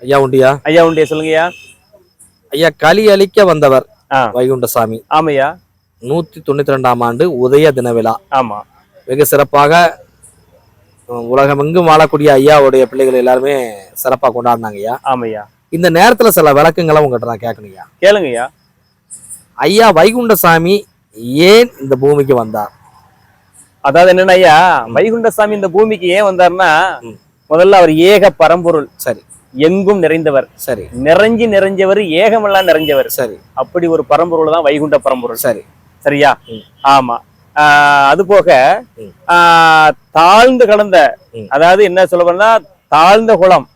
ஐயா உண்டியா? ஐயா உண்டியா, சொல்லுங்கய்யா. ஐயா, களி அழிக்க வந்தவர் வைகுண்டசாமி. ஆமையா. 192ஆம் ஆண்டு உதய தின விழா. ஆமா. வெகு சிறப்பாக உலகமெங்கும் வாழக்கூடிய ஐயாவுடைய பிள்ளைகள் எல்லாருமே சிறப்பா கொண்டாடினாங்க ஐயா. ஆமையா. இந்த நேரத்துல சில விளக்கங்களை உங்ககிட்ட நான் கேட்கணுங்கய்யா. கேளுங்கய்யா. ஐயா வைகுண்டசாமி ஏன் இந்த பூமிக்கு வந்தார்? அதாவது என்னன்னா ஐயா, வைகுண்டசாமி இந்த பூமிக்கு ஏன் வந்தார்னா, முதல்ல அவர் ஏக பரம்பொருள். சரி. எங்கும் நிறைந்தவர். சரி. நிறைஞ்சவர், ஏகமெல்லாம் நிறைஞ்சவர். சரி. அப்படி ஒரு பரம்பொருள் தான் வைகுண்ட பரம்பொருள். சரி. சரியா? ஆமா. அது போக தாழ்ந்து கடந்த, அதாவது என்ன சொல்ல போனா, தாழ்ந்த குளம்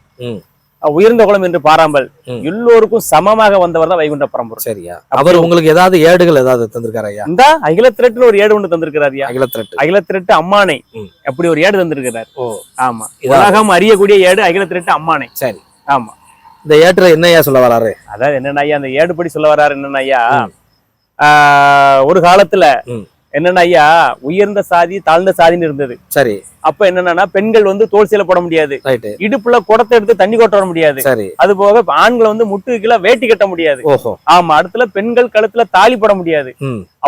உயர்ந்த குளம் என்று பாராமல் எல்லோருக்கும் சமமாக வந்தவர் தான் வைகுண்ட பரம்பொருள். சரியா? அவர் உங்களுக்கு ஏதாவது ஏடுகள் ஏதாவது தந்திருக்காரு ஐயா? இந்த அகிலத்திரட்டுன்னு ஒரு ஏடு ஒன்று தந்திருக்கிறார் ஐயா. அகிலத்திரட்டு அம்மானை அப்படி ஒரு ஏடு தந்திருக்கிறார். ஓ ஆமா, உலகம் அறியக்கூடிய ஏடு அகிலத்திரட்டு அம்மானை. சரி. ஆமா. இந்த ஏட்டுல என்ன ஐயா சொல்ல வராரு? அதாவது என்னன்னா ஐயா, அந்த ஏடு படி சொல்ல வராரு என்னன்னா ஐயா, ஒரு காலத்துல என்னன்னா ஐயா, உயர்ந்த சாதி தாழ்ந்த சாதின்னு இருந்தது. சரி. அப்ப என்னன்னா, பெண்கள் வந்து தோல் சீலை போட முடியாது, இடுப்புல குடத்தை எடுத்து தண்ணி கொட்ட வர முடியாது. சரி. அது போக ஆண்களை வந்து முட்டுக்குள்ள வேட்டி கட்ட முடியாது. ஓஹோ. ஆமா. அடுத்துல பெண்கள் கழுத்துல தாலி போட முடியாது.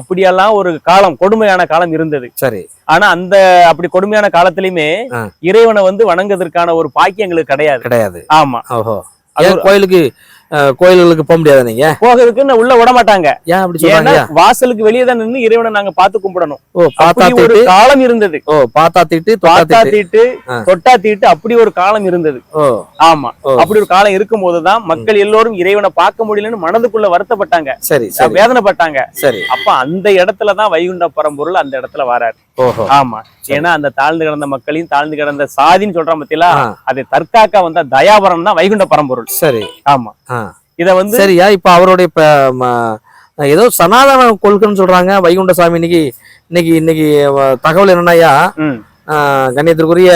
அப்படியெல்லாம் ஒரு காலம், கொடுமையான காலம் இருந்தது. சரி. ஆனா அந்த அப்படி கொடுமையான காலத்திலயுமே இறைவனை வந்து வணங்குவதற்கான ஒரு பாக்கியம் எங்களுக்கு கிடையாது. ஆமா. ஓஹோ. கோயில்களுக்கு போக முடியாது, நீங்க போகிறதுக்கு உள்ள விட மாட்டாங்க. ஏன் அப்படி சொல்றாங்க? வாசலுக்கு வெளியே தான் நின்று இறைவனை நாங்க பார்த்து கும்பிடணும். ஒரு காலம் இருந்தது. பாத்தா தீட்டு தொட்டா தீட்டு அப்படி ஒரு காலம் இருந்தது. ஆமா. அப்படி ஒரு காலம் இருக்கும் போதுதான் மக்கள் எல்லோரும் இறைவனை பார்க்க முடியலன்னு மனதுக்குள்ள வருத்தப்பட்டாங்க. சரி. வேதனைப்பட்டாங்க. சரி. அப்ப அந்த இடத்துலதான் வைகுண்ட பரம்பொருள் அந்த இடத்துல வராரு. ஆமா. ஏன்னா அந்த தாழ்ந்து கிடந்த மக்களையும் தாழ்ந்து கிடந்த சாதின்னு சொல்றான் பத்தியா, அதை தற்காக்க வந்த தயாபரம் தான் வைகுண்ட பரம்பொருள். சரி. ஆமா. இத வந்து சரியா? இப்ப அவருடைய ஏதோ சனாதன கொள்கைன்னு சொல்றாங்க வைகுண்டசாமி. இன்னைக்கு தகவல் என்னன்னாயா, கண்ணியத்திற்குரிய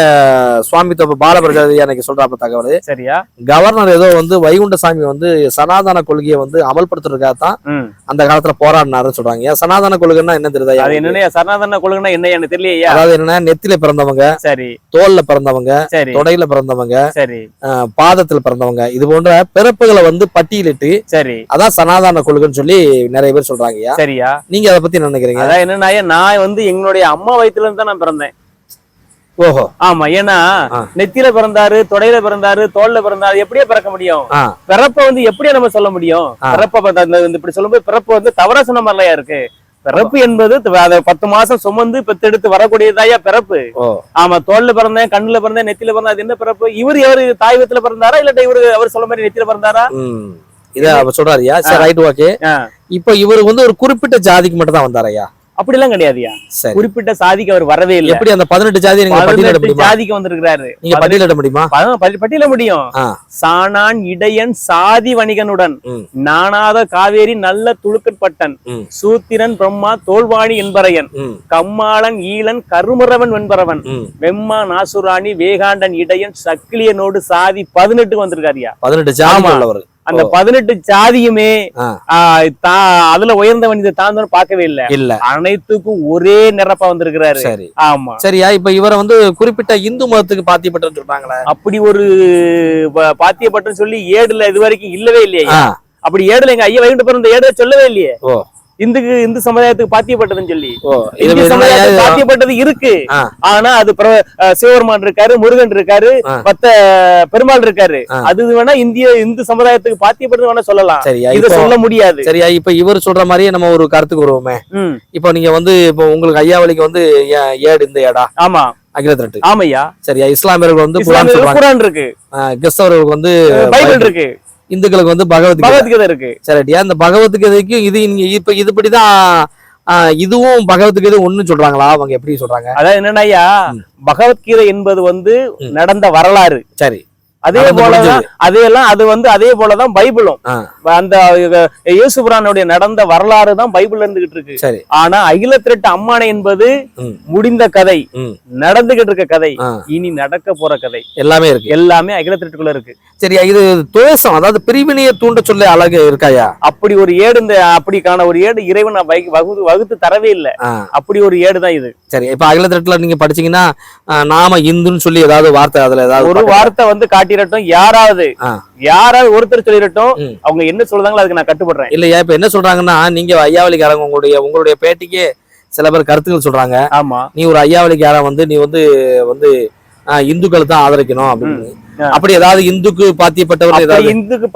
சுவாமி தோப்பு பாலபிரசாத் எனக்கு சொல்றாப்ப தகவல். சரியா? கவர்னர் ஏதோ வந்து வைகுண்டசாமி வந்து சனாதன கொள்கையை வந்து அமல்படுத்துறதுக்காகத்தான் அந்த காலத்துல போராடினாருன்னு சொல்றாங்க. சனாதன கொள்கைன்னா என்ன தெரியுதா? அது என்ன சனாதன கொள்கைன்னா என்ன எனக்கு தெரியலையா? அதாவது என்னன்னா, நெத்தில பிறந்தவங்க, சரி, தோல்ல பிறந்தவங்க, சரி, தொடையில பிறந்தவங்க, சரி, பாதத்துல பிறந்தவங்க, இது போன்ற பிறப்புகளை வந்து பட்டியலிட்டு, சரி, அதான் சனாதன கொள்கைன்னு சொல்லி நிறைய பேர் சொல்றாங்க. சரியா? நீங்க அதை பத்தி என்ன நினைக்கிறீங்க? அதான் என்னன்னா, நான் வந்து எங்களுடைய அம்மா வயிற்றுல இருந்து தான் நான் பிறந்தேன். ஓஹோ. ஆமா. ஏன்னா நெத்தியில பிறந்தாரு, தொடையில பிறந்தாரு, தோல்ல பிறந்தாரு, எப்படியே பிறக்க முடியும்? பிறப்ப வந்து எப்படியே நம்ம சொல்ல முடியும்? பிறப்ப இப்படி சொல்லும்போது பிறப்பு வந்து தவறா சொன்ன மாதிரியா இருக்கு. பிறப்பு என்பது 10 மாசம் சுமந்து பெத்தெடுத்து வரக்கூடியதாயா பிறப்பு. ஆமா. தோல்ல பிறந்தேன், கண்ணுல பிறந்தேன், நெத்தியில பிறந்தா அது என்ன பிறப்பு? எவரு தாய் வீட்டுல பிறந்தாரா இல்லாட்ட அவர் சொல்ல மாதிரி நெத்தியில பிறந்தாரா? இத அவர் சொல்றாருயா. சரி, ரைட், ஓகே. இப்ப இவரு வந்து ஒரு குறிப்பிட்ட ஜாதிக்கு மட்டும் தான் வந்தாரையா? அப்படி எல்லாம் கிடையாதுயா. குறிப்பிட்ட சாதிக்கு அவர் வரவே இல்லை. எப்படி அந்த 18 ஜாதி ஜாதிக்கு வந்திருக்கிறாரு? நீங்க பட்டியலிட முடியுமா? பட்டியலிட முடியும். சாணான் இடையன் சாதி வணிகனுடன் நானாத காவேரி நல்ல துளுக்கட்பட்டன் சூத்திரன் பிரம்மா தோல்வாணி என்பரையன் கம்மாளன் ஈழன் கருமுறவன் வெண்பரவன் வெம்மா நாசுராணி வேகாண்டன் இடையன் சக்கிலியனோடு சாதி 18 வந்திருக்காருயா. 18 ஜாதி. அந்த 18 ஜாதியுமே அதுல உயர்ந்த மனித தாழ்ந்தவன் பார்க்கவே இல்ல. அனைத்துக்கும் ஒரே நிரப்பா வந்திருக்கிறாரு. சரி. ஆமா. சரியா? இப்ப இவரை வந்து குறிப்பிட்ட இந்து மதத்துக்கு பாத்தியப்பட்டன்னு சொல்றாங்களே, அப்படி ஒரு பாத்தியப்பட்டன்னு சொல்லி ஏடுல இது வரைக்கும் இல்லவே இல்லையா? அப்படி ஏடுல எங்க ஐயா வைகுண்ட பிறந்த ஏடுல சொல்லவே இல்லையே. இந்து சமுதாயத்துக்கு பாத்தியப்பட்டதுன்னு சொல்லி. இந்து சமுதாயத்துக்கு பாத்தியப்பட்டது இருக்கு. ஆனா அது சிவபெருமான் இருக்காரு, முருகன் இருக்காரு, மத்த பெருமாள் இருக்காரு. அது வேணா இந்து சமுதாயத்துக்கு பாத்தியப்பட்டது வேணா சொல்லலாம். இத சொல்ல முடியாது. சரியா? இப்ப இவர் சொல்ற மாதிரியே நம்ம ஒரு கருத்துக்கு வருவோமே. இப்ப நீங்க வந்து இப்ப உங்களுக்கு ஐயாவளிக்கு வந்து ஏடு இந்த ஏடா? ஆமா. அகிலத்திரட்டு. ஆமையா. சரியா? இஸ்லாமியர்கள் வந்து குர்ஆன் இருக்கு, கிறிஸ்தவர்களுக்கு வந்து பைபிள் இருக்கு, இந்துக்களுக்கு வந்து பகவத்கீதை இருக்கு. சரியா? அந்த பகவத்கீதைக்கும் இப்ப இதுபடிதான் இதுவும் பகவத்கீதை ஒண்ணு சொல்றாங்களா? அவங்க எப்படி சொல்றாங்க? அதாவது என்னன்னா, பகவத்கீதை என்பது வந்து நடந்த வரலாறு. சரி. அதே போலதான் அதே போலதான் பைபிளும். அந்த இயேசுபிரானுடைய நடந்த வரலாறு தான் பைபிள்ல இருந்துகிட்டு இருக்கு. சரி. ஆனா அகிலத்திரட்டு அம்மானை என்பது முடிந்த கதை, நடந்துகிட்டு இருக்க கதை, இனி நடக்க போற கதை எல்லாமே இருக்கு. எல்லாமே அகிலத்திரட்டுக்குள்ள இருக்கு. சரியா? இது துவேஷம், அதாவது பிரிவினையை தூண்ட சொல்ல அழகு இருக்காயா? அப்படி ஒரு ஏடு, இந்த அப்படிக்கான ஒரு ஏடு இறைவன் வகுத்து தரவே இல்லை. அப்படி ஒரு ஏடுதான் இது. சரி. இப்ப அகிலத்திரட்டுல நீங்க படிச்சீங்கன்னா நாம இந்துன்னு சொல்லி ஏதாவது வார்த்தை, அதுல ஏதாவது ஒரு வார்த்தை வந்து காட்டி காட்டிடட்டும், யாராவது ஒருத்தர் சொல்லிடட்டும், அவங்க என்ன சொல்றாங்களோ அதுக்கு நான் கட்டுப்படுறேன். இல்லையா இப்ப என்ன சொல்றாங்கன்னா, நீங்க ஐயாவளிக்காரங்க உங்களுடைய பேட்டிக்கு சில பேர் கருத்துக்கள் சொல்றாங்க. ஆமா, நீ ஒரு ஐயாவளிக்காரன் வந்து நீ வந்து இந்துக்கள் தான் ஆதரிக்கணும் அப்படின்னு. அப்படி ஏதாவது இந்துக்கு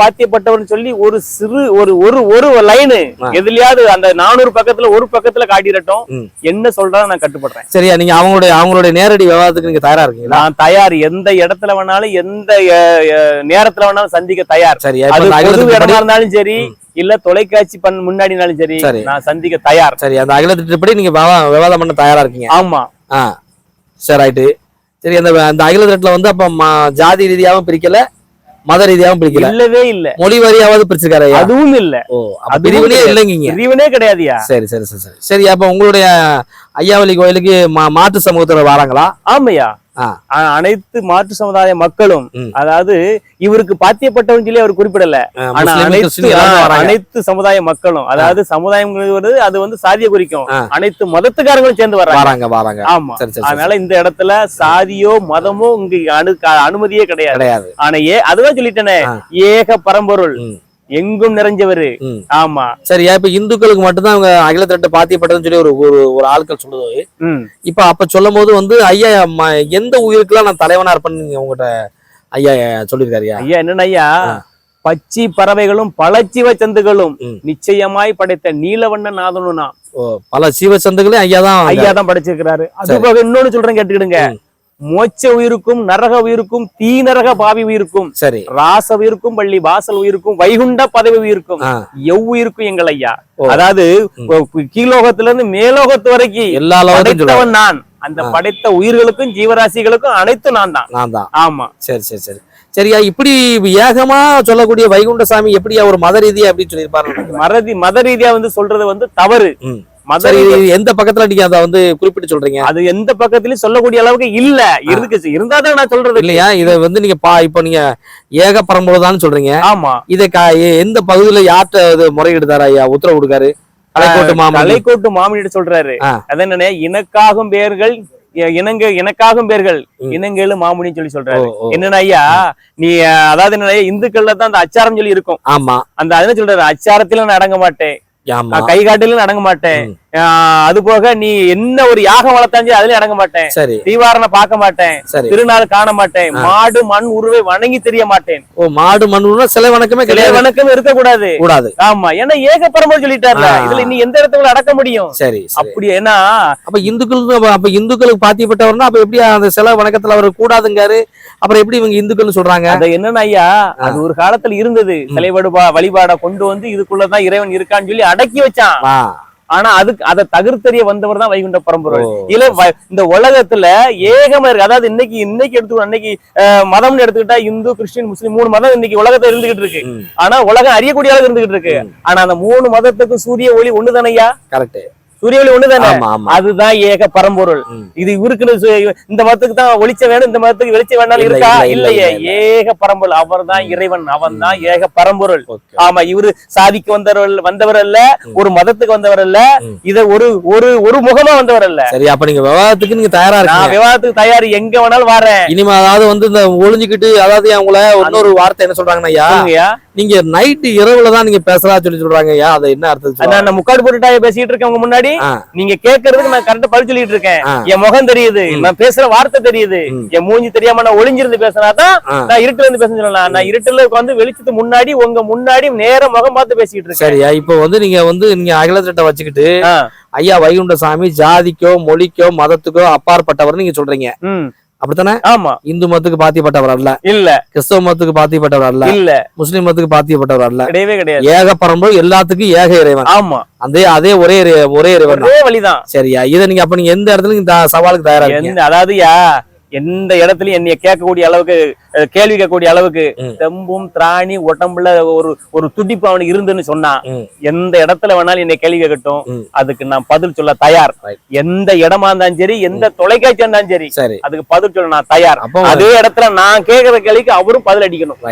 பாத்தியப்பட்டவர் சொல்லி ஒரு சிறு ஒரு லைனு எதுலயாவது அந்த 400 பக்கத்துல ஒரு பக்கத்துல காட்டிடட்டும், என்ன சொல்றாங்க நான் கட்டுப்படுறேன். சரியா? நீங்க அவங்களுடைய நேரடி விவாதத்துக்கு நீங்க தயாரா இருக்கீங்களா? நான் தயார். எந்த இடத்துல வேணாலும் எந்த நேரத்துல வேணாலும் சந்திக்க தயார். சரியா? பொது இடமா இருந்தாலும் சரி, இல்ல தொலைக்காட்சி முன்னாடினாலும் சரி, நான் சந்திக்க தயார். சரி, அந்த அகில திட்டப்படி நீங்க விவாதம் பண்ண தயாரா இருக்கீங்க? ஆமா. சரி, ரைட்டு. சரி, அந்த அகில திட்டத்துல வந்து அப்ப ஜாதி ரீதியாவும் பிரிக்கல, மத ரீதியாவும் பிரிக்கல? இல்லவே இல்ல. மொழி வாரியாவது பிரிச்சிருக்காரு? அதுவும் இல்ல. பிரிவினே இல்லைங்க, பிரிவினே கிடையாதுயா. சரி சரி சரி சரி சரி. அப்ப உங்களுடைய ஐயாவளி கோயிலுக்கு மாற்று சமூகத்துல வராங்களா? ஆமையா, அனைத்து மாற்று சமுதாய மக்களும், அதாவது இவருக்கு பாத்தியப்பட்டவன் சொல்லி அவர் குறிப்பிடல, ஆனா அனைத்து சமுதாய மக்களும், அதாவது சமுதாயம் அது வந்து சாதியை குறிக்கும், அனைத்து மதத்துக்காரங்களும் சேர்ந்து வராங்க. ஆமா, அதனால இந்த இடத்துல சாதியோ மதமோ இங்க அனுமதியே கிடையாது. ஆனா அதுதான் சொல்லிட்டேனே, ஏக பரம்பொருள், எங்கும் நிறைஞ்சவரு. ஆமா. சரியா? இப்ப இந்துக்களுக்கு மட்டும்தான் அவங்க அகில திரட்ட பாத்தியப்பட்டதுன்னு சொல்லி ஒரு ஆட்கள் சொல்லுது. இப்ப அப்ப சொல்லும் போது வந்து ஐயா எந்த உயிருக்கெல்லாம் நான் தலைவனா இருப்பேன்னு உங்ககிட்ட ஐயா சொல்லியிருக்காருயா? ஐயா என்னன்னா, ஐயா பச்சி பறவைகளும் பல சிவச்சந்துகளும் நிச்சயமாய் படைத்த நீலவண்ண நாதனுனா, பல சிவச்சந்துகளையும் ஐயா தான் படைச்சிருக்கிறாரு. அதுபோக இன்னொன்னு சொல்றேன், கேட்டுக்கிடுங்க. மோட்ச உயிருக்கும் நரக உயிருக்கும் தீநரக பாவி உயிருக்கும், சரி, ராச உயிருக்கும் பள்ளி வாசல் உயிருக்கும் வைகுண்ட பதவி உயிருக்கும் எவ்வுயிருக்கும் எங்கள் ஐயா. அதாவது கீழோகத்துல இருந்து மேலோகத்து வரைக்கும் எல்லா படைத்தவன் நான். அந்த படைத்த உயிர்களுக்கும் ஜீவராசிகளுக்கும் அனைத்தும் நான் தான். ஆமா. சரி சரி சரி. சரியா? இப்படி ஏகமா சொல்லக்கூடிய வைகுண்ட சாமி எப்படியா ஒரு மத ரீதியா அப்படின்னு சொல்லியிருப்பாரு? மத ரீதியா வந்து சொல்றது வந்து தவறு. எந்த பக்கத்துல நீங்க அதை வந்து குறிப்பிட்டு சொல்றீங்க? அது எந்த பக்கத்துலயும் சொல்லக்கூடிய அளவுக்கு இல்ல, இருந்தாதான் நான் சொல்றது இல்லையா? இதை வந்து நீங்க இப்ப நீங்க ஏக பரம்பரைதான் சொல்றீங்க. ஆமா. இதை எந்த பகுதியில யார்கிட்ட முறையிடுதாரு ஐயா உத்தரவு கொடுக்காரு? தலைக்கோட்டு மாமனிட்ட சொல்றாரு. அதான் என்ன, இனக்காகும் பேர்கள் எனக்காகும் பேர்கள் இனங்கேளு மாமுனின்னு சொல்லி சொல்றாரு. என்னன்னா ஐயா, நீ அதாவது என்ன, இந்துக்கள்ல தான் அந்த அச்சாரம் சொல்லி இருக்கும். ஆமா. அந்த என்ன சொல்றாரு, அச்சாரத்தில நான் அடங்க மாட்டேன், கை காட்டிலும் அடங்க மாட்டேன், அது போக நீ என்ன ஒரு யாகம் வளர்த்தாஞ்சு அதுலயும் அடங்க மாட்டேன், தீவாரண பார்க்க மாட்டேன், திருநாள் காண மாட்டேன், மாடு மண் உருவை வணங்கி தெரிய மாட்டேன். மாடு மண் உருவ சிலை வணக்கமே வணக்கமே இருக்க கூடாது. ஆமா, ஏன்னா ஏக பரம்பரை சொல்லிட்டாரு. இதுல நீ எந்த இடத்துல அடக்க முடியும்? சரி, அப்படி ஏன்னா அப்ப இந்துக்களுக்கு பாத்தியப்பட்டவர்னா அப்ப எப்படி அந்த சிலை வணக்கத்துல அவர் கூடாதுங்காரு? அப்புறம் எப்படி இவங்க இந்துக்கள் சொல்றாங்க? அது என்னன்னா ஐயா, அது ஒரு காலத்துல இருந்தது. சிலை வழிபாட கொண்டு வந்து இதுக்குள்ளதான் இறைவன் இருக்கான்னு சொல்லி அடக்கி வச்சான். ஆனா அதை தகர்த்தெறிய வந்தவர் தான் வைகுண்ட பரம்பரை. இல்ல இந்த உலகத்துல ஏகமா இருக்கு. அதாவது இன்னைக்கு எடுத்துக்கணும், அன்னைக்கு மதம்னு எடுத்துக்கிட்டா இந்து கிறிஸ்டின் முஸ்லீம் 3 மதம் இன்னைக்கு உலகத்துல இருந்துகிட்டு இருக்கு. ஆனா உலகம் அறியக்கூடிய அளவுக்கு இருந்துகிட்டு இருக்கு. ஆனா அந்த 3 மதத்துக்கும் சூரிய ஒளி ஒண்ணுதானையா? கரெக்ட், சூரிய ஒளி ஒண்ணுதானே. அதுதான் ஏக பரம்பொருள். இது இவருக்கு இந்த மதத்துக்கு தான் ஒளிச்ச வேணும், இந்த மதத்துக்கு வெளிச்சம் வேணாலும் இருக்கா? இல்லையே. ஏக பரம்பொருள், அவர் தான் இறைவன், அவன் தான் ஏக பரம்பொருள். ஆமா, இவரு சாதிக்கு வந்தவர் அல்ல, ஒரு மதத்துக்கு வந்தவர் அல்ல, இத ஒரு முகமா வந்தவர் அல்ல. சரி, அப்ப நீங்க விவாதத்துக்கு நீங்க தயாரா இருக்கு? நான் விவாதத்துக்கு தயார், எங்க வேணாலும் வரேன். இனிமே அதாவது வந்து இந்த ஒளிஞ்சுக்கிட்டு, அதாவது அவங்கள இன்னொரு வார்த்தை என்ன சொல்றாங்கன்னா ஐயா, நீங்க நைட்டு இரவுலதான் நீங்க பேசலாம் சொல்லி சொல்றாங்க ஐயா. அது என்ன அர்த்தம்? நான் முக்காடு போட்டுட்டா பேசிட்டு இருக்கேன் உங்க முன்னாடி. நீங்க கேட்கறதுக்கு நான் கரெக்டா பதில் சொல்லிட்டு இருக்கேன். என் முகம் தெரியுது, நான் பேசுற வார்த்தை தெரியுது, என் மூஞ்சி தெரியாம நான் ஒளிஞ்சிருந்து பேசினாதான் நான் இருட்டுல இருந்து பேச சொல்லலாம். நான் இருட்டுல வந்து வெளிச்சத்துக்கு முன்னாடி உங்க முன்னாடி நேர முகம் பார்த்து பேசிட்டு இருக்கேன். சரியா? இப்ப வந்து நீங்க அகிலத்திட்ட வச்சுக்கிட்டு ஐயா வைகுண்ட சாமி ஜாதிக்கோ மொழிக்கோ மதத்துக்கோ அப்பாற்பட்டவர் நீங்க சொல்றீங்க, அப்படித்தானே? ஆமா. இந்து மதத்துக்கு பாத்தியப்பட்டவர் அல்ல, இல்ல. கிறிஸ்தவ மதத்துக்கு பாத்தியப்பட்டவர் அல்ல, இல்ல. முஸ்லிம் மதத்துக்கு பாத்தியப்பட்டவர் அல்ல, கிடையவே கிடையாது. ஏக பரம்பரை, எல்லாத்துக்கும் ஏக இறைவன். ஆமா, அதே ஒரே இறைவன், ஒரே வழிதான். சரியா? இதை நீங்க அப்ப நீங்க எந்த இடத்துல சவாலுக்கு தயாரா இருக்கீங்க? அதாவது எந்த இடத்துலயும் என்னைய கேட்கக்கூடிய அளவுக்கு, கேள்வி கேட்கக்கூடிய அளவுக்கு தெம்பும் திராணி உடம்புல ஒரு துடிப்பு அவனுக்கு இருந்துன்னு சொன்னா, எந்த இடத்துல வேணாலும் என்னை கேள்வி கேட்கட்டும், அதுக்கு நான் பதில் சொல்ல தயார். எந்த இடமா இருந்தாலும் சரி, எந்த தொலைக்காட்சி இருந்தாலும் சரி, அதுக்கு பதில் சொல்ல நான் தயார். அதே இடத்துல நான் கேட்கிற கேள்விக்கு அவரும் பதில் அடிக்கணும்.